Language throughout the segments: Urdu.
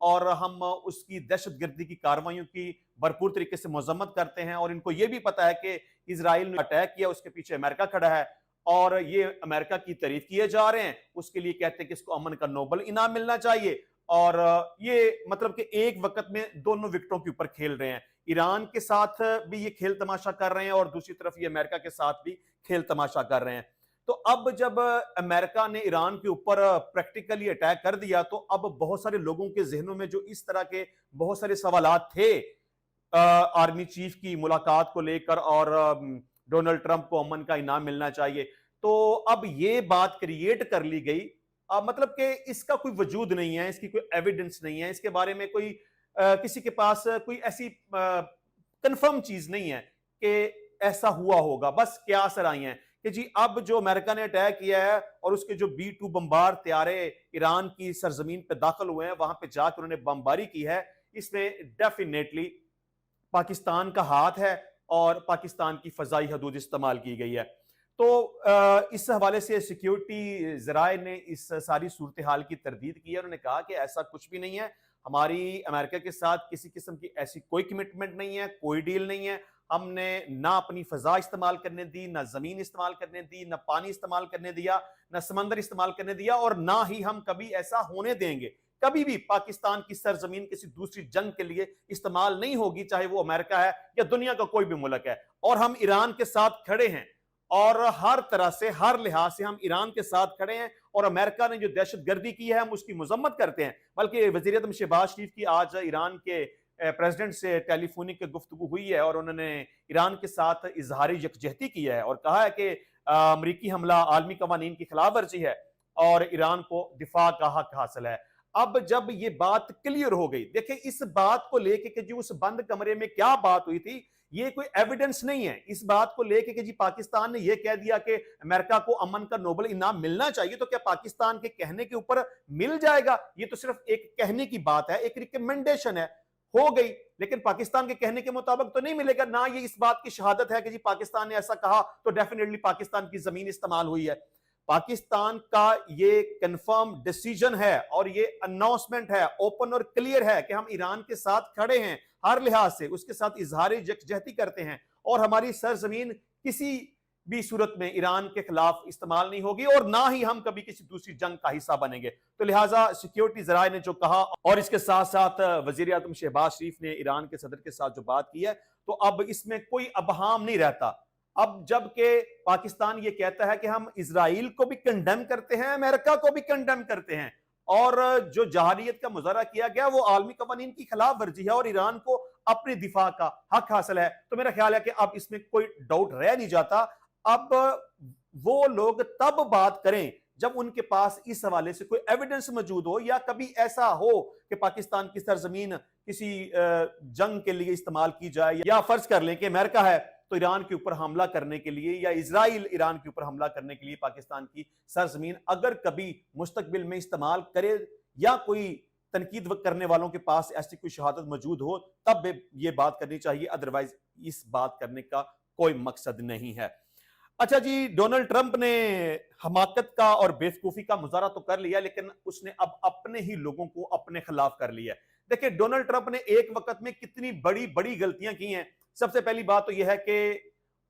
اور ہم اس کی دہشت گردی کی کارروائیوں کی بھرپور طریقے سے مذمت کرتے ہیں، اور ان کو یہ بھی پتا ہے کہ اسرائیل نے اٹیک کیا، اس کے پیچھے امریکہ کھڑا ہے اور یہ امریکہ کی تعریف کیے جا رہے ہیں، اس کے لیے کہتے ہیں کہ اس کو امن کا نوبل انعام ملنا چاہیے، اور یہ مطلب کہ ایک وقت میں دونوں وکٹوں کے اوپر کھیل رہے ہیں، ایران کے ساتھ بھی یہ کھیل تماشا کر رہے ہیں اور دوسری طرف یہ امریکہ کے ساتھ بھی کھیل تماشا کر رہے ہیں۔ تو اب جب امریکہ نے ایران کے اوپر پریکٹیکلی اٹیک کر دیا تو اب بہت سارے لوگوں کے ذہنوں میں جو اس طرح کے بہت سارے سوالات تھے آرمی چیف کی ملاقات کو لے کر اور ڈونلڈ ٹرمپ کو امن کا انعام ملنا چاہیے، تو اب یہ بات کریٹ کر لی گئی، مطلب کہ اس کا کوئی وجود نہیں ہے، اس کی کوئی ایویڈنس نہیں ہے، اس کے بارے میں کوئی کسی کے پاس کوئی ایسی کنفرم چیز نہیں ہے کہ ایسا ہوا ہوگا، بس قیاس آرائی ہیں کہ جی اب جو امریکہ نے اٹیک کیا ہے اور اس کے جو B-2 بمبار طیارے ایران کی سرزمین پہ داخل ہوئے ہیں، وہاں پہ جا کے انہوں نے بمباری کی ہے، اس میں ڈیفینیٹلی پاکستان کا ہاتھ ہے اور پاکستان کی فضائی حدود استعمال کی گئی ہے۔ تو اس حوالے سے سیکیورٹی ذرائع نے اس ساری صورتحال کی تردید کی ہے، انہوں نے کہا کہ ایسا کچھ بھی نہیں ہے، ہماری امریکہ کے ساتھ کسی قسم کی ایسی کوئی کمٹمنٹ نہیں ہے، کوئی ڈیل نہیں ہے، ہم نے نہ اپنی فضا استعمال کرنے دی، نہ زمین استعمال کرنے دی، نہ پانی استعمال کرنے دیا، نہ سمندر استعمال کرنے دیا، اور نہ ہی ہم کبھی ایسا ہونے دیں گے۔ کبھی بھی پاکستان کی سرزمین کسی دوسری جنگ کے لیے استعمال نہیں ہوگی، چاہے وہ امریکہ ہے یا دنیا کا کوئی بھی ملک ہے، اور ہم ایران کے ساتھ کھڑے ہیں، اور ہر طرح سے ہر لحاظ سے ہم ایران کے ساتھ کھڑے ہیں، اور امریکہ نے جو دہشت گردی کی ہے ہم اس کی مذمت کرتے ہیں۔ بلکہ وزیر اعظم شہباز شریف کی آج ایران کے پریزیڈنٹ سے ٹیلی فونک گفتگو ہوئی ہے، اور انہوں نے ایران کے ساتھ اظہار یکجہتی کی ہے اور کہا ہے کہ امریکی حملہ عالمی قوانین کی خلاف ورزی ہے اور ایران کو دفاع کا حق حاصل ہے۔ اب جب یہ بات کلیئر ہو گئی، دیکھیں اس بات کو لے کے کہ جو اس بند کمرے میں کیا بات ہوئی تھی، یہ کوئی ایویڈنس نہیں ہے، اس بات کو لے کے کہ جی پاکستان نے یہ کہہ دیا کہ امریکہ کو امن کا نوبل انعام ملنا چاہیے، تو کیا پاکستان کے کہنے کے اوپر مل جائے گا؟ یہ تو صرف ایک کہنے کی بات ہے، ایک ریکمنڈیشن ہے، ہو گئی، لیکن پاکستان کے کہنے کے مطابق تو نہیں ملے گا، نہ یہ اس بات کی شہادت ہے کہ جی پاکستان نے ایسا کہا تو ڈیفینیٹلی پاکستان کی زمین استعمال ہوئی ہے۔ پاکستان کا یہ کنفرم ڈیسیجن ہے اور یہ اناؤنسمنٹ ہے، اوپن اور کلیئر ہے کہ ہم ایران کے ساتھ کھڑے ہیں، ہر لحاظ سے اس کے ساتھ اظہار یکجہتی کرتے ہیں، اور ہماری سرزمین کسی بھی صورت میں ایران کے خلاف استعمال نہیں ہوگی، اور نہ ہی ہم کبھی کسی دوسری جنگ کا حصہ بنیں گے۔ تو لہٰذا سیکیورٹی ذرائع نے جو کہا، اور اس کے ساتھ ساتھ وزیر اعظم شہباز شریف نے ایران کے صدر کے ساتھ جو بات کی ہے، تو اب اس میں کوئی ابہام نہیں رہتا۔ اب جب کہ پاکستان یہ کہتا ہے کہ ہم اسرائیل کو بھی کنڈیم کرتے ہیں، امریکہ کو بھی کنڈیم کرتے ہیں، اور جو جہادیت کا مظاہرہ کیا گیا وہ عالمی قوانین کی خلاف ورزی ہے اور ایران کو اپنی دفاع کا حق حاصل ہے، تو میرا خیال ہے کہ اب اس میں کوئی ڈاؤٹ رہ نہیں جاتا۔ اب وہ لوگ تب بات کریں جب ان کے پاس اس حوالے سے کوئی ایویڈنس موجود ہو، یا کبھی ایسا ہو کہ پاکستان کی سرزمین کسی جنگ کے لیے استعمال کی جائے، یا فرض کر لیں کہ امریکہ ہے تو ایران کے اوپر حملہ کرنے کے لیے، یا اسرائیل ایران کے اوپر حملہ کرنے کے لیے پاکستان کی سرزمین اگر کبھی مستقبل میں استعمال کرے، یا کوئی تنقید کرنے والوں کے پاس ایسی کوئی شہادت موجود ہو، تب یہ بات کرنی چاہیے، ادروائز اس بات کرنے کا کوئی مقصد نہیں ہے۔ اچھا جی، ڈونلڈ ٹرمپ نے حماقت کا اور بیوقوفی کا مظاہرہ تو کر لیا، لیکن اس نے اب اپنے ہی لوگوں کو اپنے خلاف کر لیا ہے۔ دیکھیں ڈونلڈ ٹرمپ نے ایک وقت میں کتنی بڑی بڑی غلطیاں کی ہیں۔ سب سے پہلی بات تو یہ ہے کہ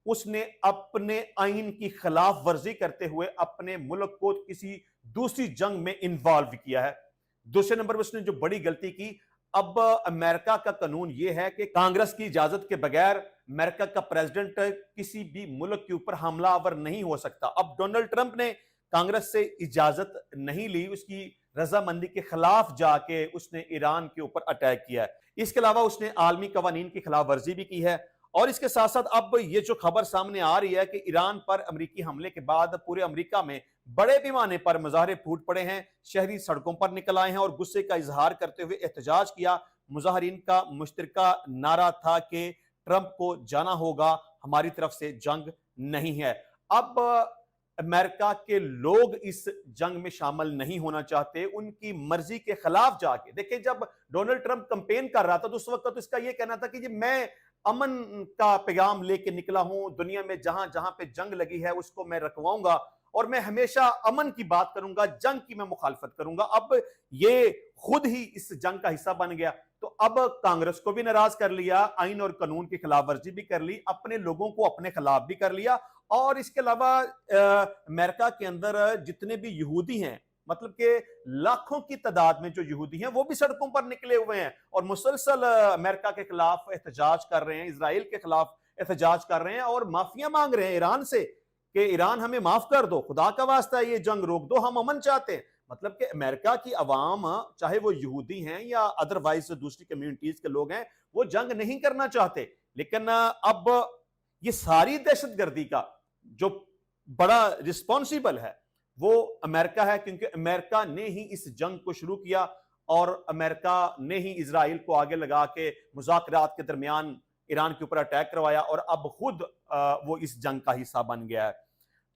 اس نے اپنے آئین کی خلاف ورزی کرتے ہوئے اپنے ملک کو کسی دوسری جنگ میں انوالو کیا ہے۔ دوسرے نمبر پر اس نے جو بڑی غلطی کی، اب امریکہ کا قانون یہ ہے کہ کانگریس کی اجازت کے بغیر امریکہ کا پریزیڈنٹ کسی بھی ملک کے اوپر حملہ آور نہیں ہو سکتا۔ اب ڈونلڈ ٹرمپ نے کانگریس سے اجازت نہیں لی، اس کی رضامندی کے خلاف جا کے اس نے ایران کے اوپر اٹیک کیا ہے۔ اس کے علاوہ اس نے عالمی قوانین کی خلاف ورزی بھی کی ہے، اور اس کے ساتھ ساتھ اب یہ جو خبر سامنے آ رہی ہے کہ ایران پر امریکی حملے کے بعد پورے امریکہ میں بڑے پیمانے پر مظاہرے پھوٹ پڑے ہیں، شہری سڑکوں پر نکل آئے ہیں اور غصے کا اظہار کرتے ہوئے احتجاج کیا۔ مظاہرین کا مشترکہ نعرہ تھا کہ ٹرمپ کو جانا ہوگا، ہماری طرف سے جنگ نہیں ہے۔ اب امریکہ کے لوگ اس جنگ میں شامل نہیں ہونا چاہتے، ان کی مرضی کے خلاف جا کے۔ دیکھیں جب ڈونلڈ ٹرمپ کمپین کر رہا تھا تو اس وقت اس کا یہ کہنا تھا کہ میں امن کا پیغام لے کے نکلا ہوں، دنیا میں جہاں جہاں پہ جنگ لگی ہے اس کو میں رکھواؤں گا، اور میں ہمیشہ امن کی بات کروں گا, جنگ کی میں مخالفت کروں گا. اب یہ خود ہی اس جنگ کا حصہ بن گیا. تو اب کانگریس کو بھی ناراض کر لیا, آئین اور قانون کی خلاف ورزی بھی کر لی, اپنے لوگوں کو اپنے خلاف بھی کر لیا, اور اس کے علاوہ امریکہ کے اندر جتنے بھی یہودی ہیں, مطلب کہ لاکھوں کی تعداد میں جو یہودی ہیں, وہ بھی سڑکوں پر نکلے ہوئے ہیں اور مسلسل امریکہ کے خلاف احتجاج کر رہے ہیں, اسرائیل کے خلاف احتجاج کر رہے ہیں, اور معافیاں مانگ رہے ہیں ایران سے کہ ایران ہمیں معاف کر دو, خدا کا واسطہ یہ جنگ روک دو, ہم امن چاہتے ہیں. مطلب کہ امریکہ کی عوام, چاہے وہ یہودی ہیں یا ادروائز دوسری کمیونٹیز کے لوگ ہیں, وہ جنگ نہیں کرنا چاہتے. لیکن اب یہ ساری دہشت گردی کا جو بڑا رسپانسیبل ہے وہ امریکہ ہے, کیونکہ امریکہ نے ہی اس جنگ کو شروع کیا, اور امریکہ نے ہی اسرائیل کو آگے لگا کے مذاکرات کے درمیان ایران کے اوپر اٹیک کروایا, اور اب خود وہ اس جنگ کا حصہ بن گیا ہے.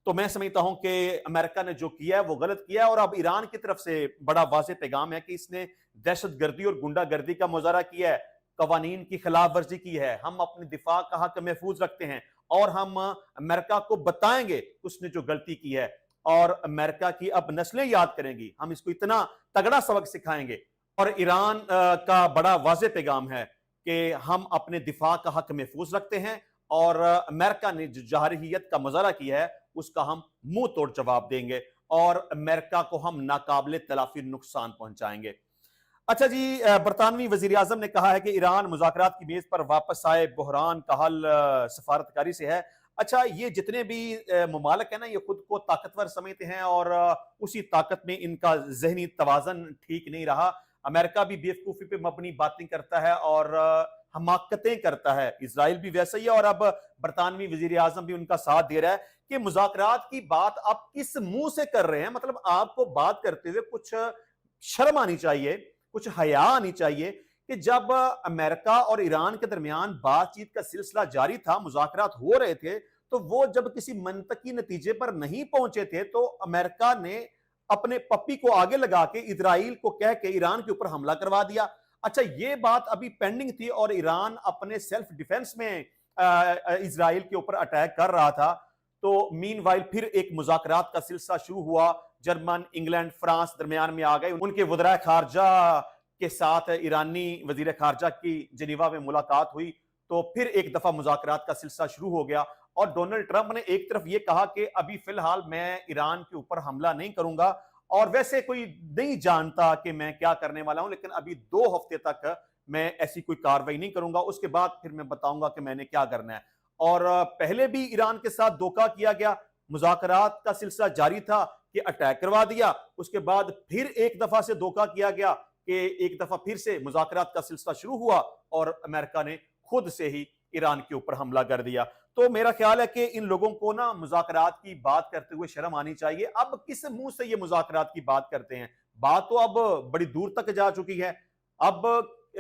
تو میں سمجھتا ہوں کہ امریکہ نے جو کیا ہے وہ غلط کیا ہے, اور اب ایران کی طرف سے بڑا واضح پیغام ہے کہ اس نے دہشت گردی اور گنڈا گردی کا مظاہرہ کیا ہے, قوانین کی خلاف ورزی کی ہے. ہم اپنے دفاع کا حق محفوظ رکھتے ہیں, اور ہم امریکہ کو بتائیں گے اس نے جو غلطی کی ہے, اور امریکہ کی اب نسلیں یاد کریں گی, ہم اس کو اتنا تگڑا سبق سکھائیں گے. اور ایران کا بڑا واضح پیغام ہے کہ ہم اپنے دفاع کا حق محفوظ رکھتے ہیں, اور امریکہ نے جو جارحیت کا مظاہرہ کیا ہے اس کا ہم منہ توڑ جواب دیں گے, اور امریکہ کو ہم ناقابل تلافی نقصان پہنچائیں گے. اچھا جی, برطانوی وزیر اعظم نے کہا ہے کہ ایران مذاکرات کی میز پر واپس آئے, بحران کا حل سفارتکاری سے ہے. اچھا, یہ جتنے بھی ممالک ہیں نا, یہ خود کو طاقتور سمجھتے ہیں, اور اسی طاقت میں ان کا ذہنی توازن ٹھیک نہیں رہا. امریکہ بھی بیوقوفی پہ مبنی باتیں کرتا ہے اور حماقتیں کرتا ہے, اسرائیل بھی ویسا ہی ہے, اور اب برطانوی وزیر اعظم بھی ان کا ساتھ دے رہا ہے کہ مذاکرات کی بات آپ کس منہ سے کر رہے ہیں. مطلب آپ کو بات کرتے ہوئے کچھ شرم آنی چاہیے, کچھ حیا آنی چاہیے, کہ جب امریکہ اور ایران کے درمیان بات چیت کا سلسلہ جاری تھا, مذاکرات ہو رہے تھے, تو وہ جب کسی منطقی نتیجے پر نہیں پہنچے تھے تو امریکہ نے اپنے پپی کو آگے لگا کے اسرائیل کو کہہ کے ایران کے اوپر حملہ کروا دیا. اچھا, یہ بات ابھی پینڈنگ تھی اور ایران اپنے سیلف ڈیفنس میں اسرائیل کے اوپر اٹیک کر رہا تھا, تو مین وائل پھر ایک مذاکرات کا سلسلہ شروع ہوا. جرمن, انگلینڈ, فرانس درمیان میں آ گئے, ان کے وزراء خارجہ کے ساتھ ایرانی وزیر خارجہ کی جنیوا میں ملاقات ہوئی, تو پھر ایک دفعہ مذاکرات کا سلسلہ شروع ہو گیا. اور ڈونلڈ ٹرمپ نے ایک طرف یہ کہا کہ ابھی فی الحال میں ایران کے اوپر حملہ نہیں کروں گا, اور ویسے کوئی نہیں جانتا کہ میں کیا کرنے والا ہوں, لیکن ابھی 2 ہفتے تک میں ایسی کوئی کاروائی نہیں کروں گا, اس کے بعد پھر میں بتاؤں گا کہ میں نے کیا کرنا ہے. اور پہلے بھی ایران کے ساتھ دھوکہ کیا گیا, مذاکرات کا سلسلہ جاری تھا کہ اٹیک کروا دیا, اس کے بعد پھر ایک دفعہ سے دھوکہ کیا گیا کہ ایک دفعہ پھر سے مذاکرات کا سلسلہ شروع ہوا, اور امریکہ نے خود سے ہی ایران کے اوپر حملہ کر دیا. تو میرا خیال ہے کہ ان لوگوں کو نا مذاکرات کی بات کرتے ہوئے شرم آنی چاہیے. اب کس منہ سے یہ مذاکرات کی بات کرتے ہیں؟ بات تو اب بڑی دور تک جا چکی ہے. اب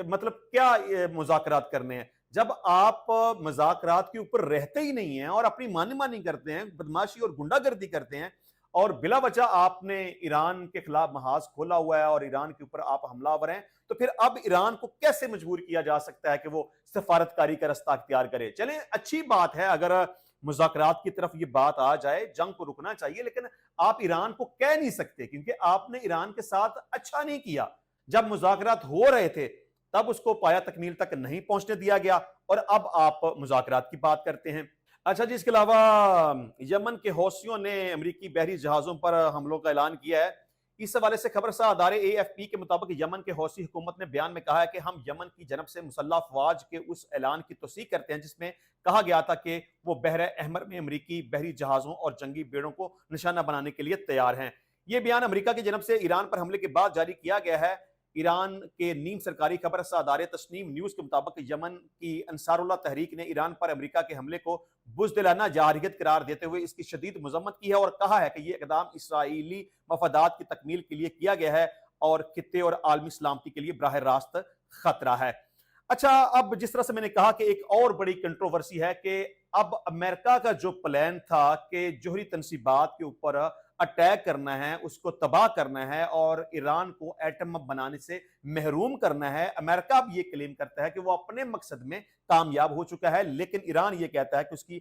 مطلب کیا مذاکرات کرنے ہیں جب آپ مذاکرات کے اوپر رہتے ہی نہیں ہیں اور اپنی مانی مانی کرتے ہیں, بدماشی اور گنڈا گردی کرتے ہیں, اور بلا وجہ آپ نے ایران کے خلاف محاذ کھولا ہوا ہے اور ایران کے اوپر آپ حملہ آور ہیں, تو پھر اب ایران کو کیسے مجبور کیا جا سکتا ہے کہ وہ سفارتکاری کا رستہ اختیار کرے؟ چلیں, اچھی بات ہے اگر مذاکرات کی طرف یہ بات آ جائے, جنگ کو رکنا چاہیے, لیکن آپ ایران کو کہہ نہیں سکتے کیونکہ آپ نے ایران کے ساتھ اچھا نہیں کیا. جب مذاکرات ہو رہے تھے تب اس کو پایا تکمیل تک نہیں پہنچنے دیا گیا, اور اب آپ مذاکرات کی بات کرتے ہیں. اچھا جی, اس کے علاوہ یمن کے حوثیوں نے امریکی بحری جہازوں پر حملوں کا اعلان کیا ہے. اس حوالے سے خبرساز ادارے AFP کے مطابق یمن کے حوثی حکومت نے بیان میں کہا ہے کہ ہم یمن کی جانب سے مسلح افواج کے اس اعلان کی تصدیق کرتے ہیں جس میں کہا گیا تھا کہ وہ بحر احمر میں امریکی بحری جہازوں اور جنگی بیڑوں کو نشانہ بنانے کے لیے تیار ہیں. یہ بیان امریکہ کی جانب سے ایران پر حملے کے بعد جاری کیا گیا ہے. ایران کے نیم سرکاری خبرساز ادارے تسنیم نیوز کے مطابق یمن کی انصار اللہ تحریک نے ایران پر امریکہ کے حملے کو بزدلانہ جارحیت قرار دیتے ہوئے اس کی شدید مذمت کی ہے, اور کہا ہے کہ یہ اقدام اسرائیلی مفادات کی تکمیل کے لیے کیا گیا ہے اور خطے اور عالمی سلامتی کے لیے براہ راست خطرہ ہے. اچھا, اب جس طرح سے میں نے کہا کہ ایک اور بڑی کنٹروورسی ہے کہ اب امریکہ کا جو پلان تھا کہ جوہری تنصیبات کے اوپر اٹیک کرنا ہے, اس کو تباہ کرنا ہے اور ایران کو ایٹم بنانے سے محروم کرنا ہے, امریکہ اب یہ کلیم کرتا ہے کہ وہ اپنے مقصد میں کامیاب ہو چکا ہے, لیکن ایران یہ کہتا ہے کہ اس کی